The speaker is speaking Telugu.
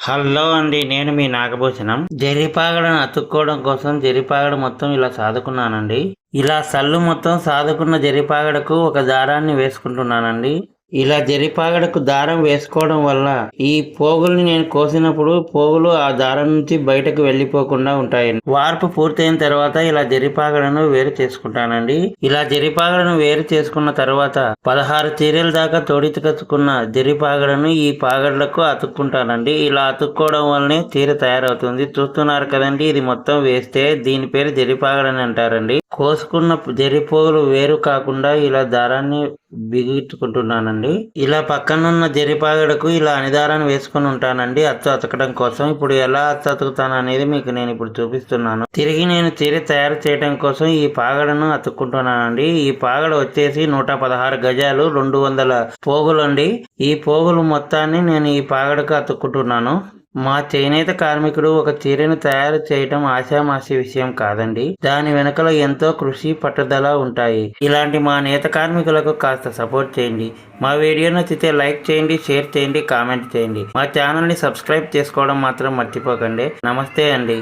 హలో అండి, నేను మీ నాగభూషణం. జరిపాగడను అతుక్కోవడం కోసం జరిపాగడ మొత్తం ఇలా సాదుకున్నానండి. ఇలా సల్లు మొత్తం సాదుకున్న జరిపాగడకు ఒక దారాన్ని వేసుకుంటున్నానండి. ఇలా జరిపాగడకు దారం వేసుకోవడం వల్ల ఈ పోగుల్ని నేను కోసినప్పుడు పోగులు ఆ దారం నుంచి బయటకు వెళ్లిపోకుండా ఉంటాయండి. వార్పు పూర్తయిన తర్వాత ఇలా జరిపాగడను వేరు చేసుకుంటానండి. ఇలా జరిపాగడను వేరు చేసుకున్న తర్వాత 16 చీరల దాకా తోడికచ్చుకున్న జరిపాగడను ఈ పాగడలకు అతుక్కుంటానండి. ఇలా అతుక్కోవడం వల్లనే చీర తయారవుతుంది. చూస్తున్నారు కదండి, ఇది మొత్తం వేస్తే దీని పేరు జరిపాగడని అంటారండి. కోసుకున్న జరిపోగులు వేరు కాకుండా ఇలా దారాన్ని బిగించుకుంటున్నానండి. ఇలా పక్కనున్న జరిపాగడకు ఇలా అనిదారాన్ని వేసుకుని ఉంటానండి అచ్చు అతకడం కోసం. ఇప్పుడు ఎలా అచ్చు అతుకుతాను అనేది మీకు నేను ఇప్పుడు చూపిస్తున్నాను. తిరిగి నేను చీర తయారు చేయడం కోసం ఈ పాగడను అతుక్కుంటున్నానండి. ఈ పాగడ వచ్చేసి 116 గజాలు 200 పోగులు అండి. ఈ పోగులు మొత్తాన్ని నేను ఈ పాగడకు అతుక్కుంటున్నాను. మా చేనేత కార్మికుడు ఒక చీరను తయారు చేయటం ఆషామాషి విషయం కాదండి. దాని వెనుకల ఎంతో కృషి పట్టుదల ఉంటాయి. ఇలాంటి మా నేత కార్మికులకు కాస్త సపోర్ట్ చేయండి. మా వీడియో నచ్చితే లైక్ చేయండి, షేర్ చేయండి, కామెంట్ చేయండి. మా ఛానల్ని సబ్స్క్రైబ్ చేసుకోవడం మాత్రం మర్చిపోకండి. నమస్తే అండి.